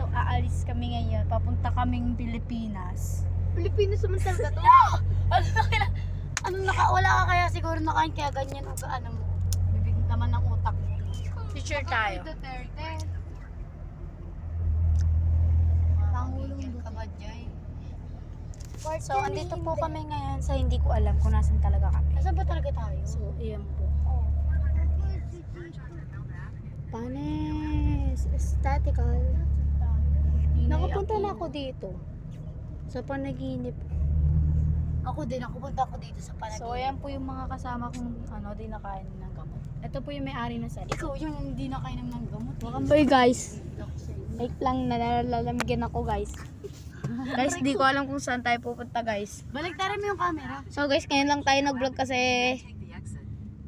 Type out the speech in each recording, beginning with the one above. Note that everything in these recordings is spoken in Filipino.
So, aalis kami ngayon. Papunta kaming Pilipinas. Pilipinas naman talaga to. Wala ka kaya siguro nakain kaya ganyan o ano mo. Bibig naman ng utak mo. Picture tayo. Duterte. Pangulong ka ba, Jay? So, andito po kami ngayon sa hindi ko alam kung nasan talaga kami. Nasaan ba talaga tayo? So, iyan po. Panes, statical. Nakapunta na ako dito. Sa panaginip. Ako din, punta ako dito sa panaginip. So, ayan po yung mga kasama kong di nakain ng gamot. Ito po yung may-ari ng salita. Ikaw yung hindi nakainom ng gamot. Hoy guys, wait lang, nalalamigin ako guys. Guys, di ko alam kung saan tayo pupunta guys. Baliktarin mo yung camera. So guys, ngayon lang tayo nag-vlog kasi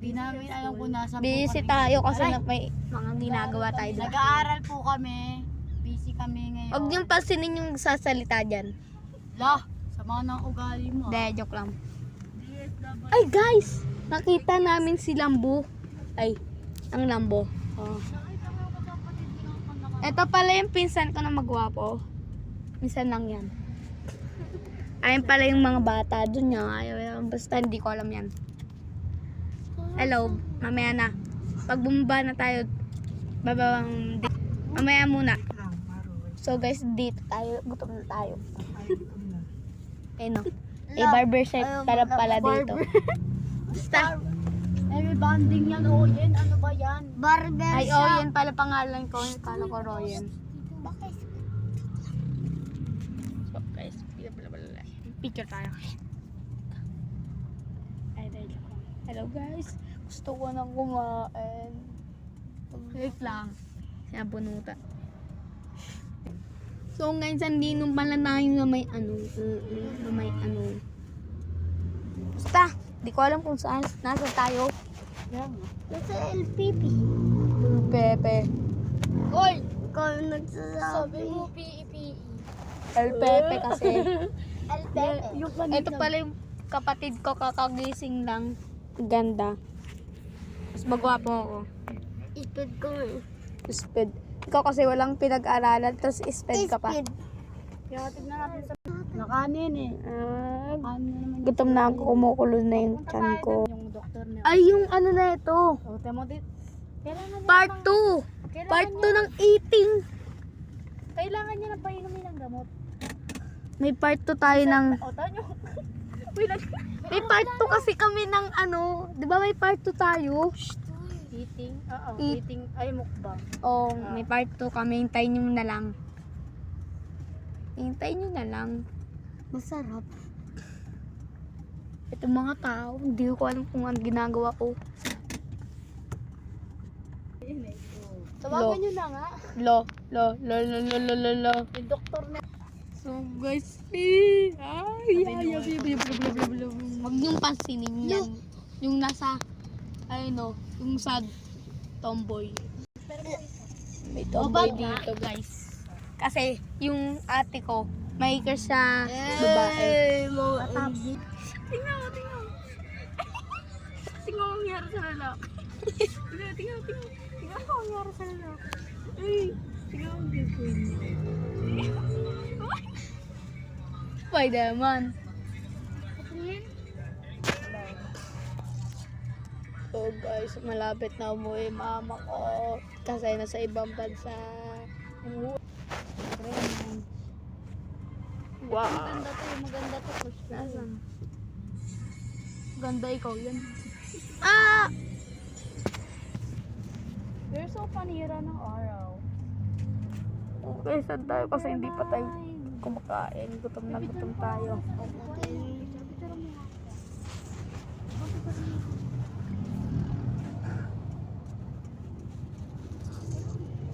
Di namin alam kung nasa busy tayo kasi may mga ginagawa tayo doon. Nag-aaral po kami. Busy kami ngayon. Huwag niyong pansinin yung sasalita dyan. Lah, sama ng ugali mo. Hindi, joke lang. Ay guys, nakita namin si Lambo. Ay, ang Lambo. Oh. Ito pala yung pinsan ko na magwapo. Minsan lang yan. Ayun pala yung mga bata dun niya. Ayaw, basta hindi ko alam yan. Hello, mamaya na. Pag bumaba na tayo, babawang mamaya muna. So guys, dito tayo. Gutom na tayo. Ayun o. Eh, barbershop pala dito. Basta. May banding yan, Oyen. Ano ba yan? Barber Ay, oh, yan pala pangalan ko. Kala ko Royan. Bakit? So guys, picture tayo. Ay, hello guys. Gusto ko nang kumain. Wait lang. Siya bunuta. So ngayon sandino pala tayo na may basta, di ko alam kung saan. Nasa tayo. Yan. Nasa LPP. Pepe. Hoy! Ikaw nagsasabi. Sabi mo PEPE. El Pepe kasi. LPP. Ito pala yung kapatid ko, kakagising lang. Ganda. Mas magwapo ako. Ipid ko eh. Speed. Ikaw kasi walang pinag-aralan, tapos speed ka pa. Kaya tignan natin sa... Nakanin eh. Ano naman Gutom na ako, kumukulo na yung tiyan ko. yung doktor niya. Ay, yung ano na ito. O, temo dit. Kailangan Part 2. Part 2 ng eating. Kailangan niya na painumin ng gamot. May part 2 tayo ng... O, tanyo. May part 2 kasi kami ng di ba may part 2 tayo? Eating? Oo, Eat. eating. Ay, mukbang. Oh, may part 2 kami. Hintayin nyo na lang. Hintayin nyo na lang. Masarap. Ito mga tao, hindi ko alam kung ano ginagawa ko. Tawagan nyo na nga. Lo. Yung doktor na. So guys, wag niyong pansinin yan. Yung nasa, yung sad tomboy. May tomboy dito guys. Kasi yung ate ko, may crush sa babae. Tingnan mo. Tingnan mo ang nangyari sa lalaki. Tingnan mo ang nangyari sa lalaki. Tingnan mo ang girlfriend niya. Spider-Man. So guys, malapit na umuwi mama ko kasi nasa ibang bansa. Wow. Maganda to. Nasaan? Ganda ikaw yan. You're so panira ng araw. Okay, saan tayo kasi hindi pa tayo kumakain. Gutom na gutom tayo.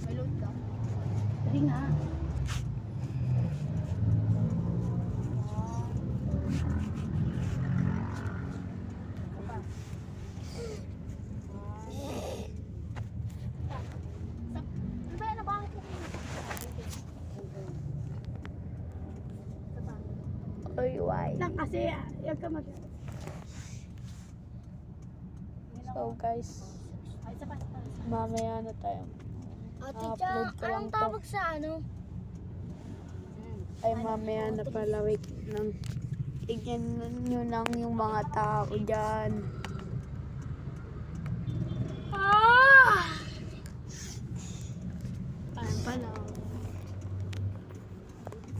Malod ka? Hindi nga. Oy, why? Lang kasi, yung ka mag... So guys, mamaya na tayo. Ate upload Cha, ko lang anong to. tawag sa ano? Ay, mamaya na pala. Wait lang. Tignan nyo lang yung mga tao dyan. Ayan pala.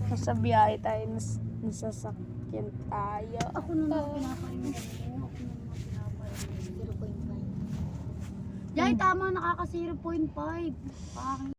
Nasa biyahe tayo, nasasakyan tayo. Ako na lang pinapainom. Ako na lang pinapainom. 0.5. Jai, tama, nakaka 0.5. Pangit.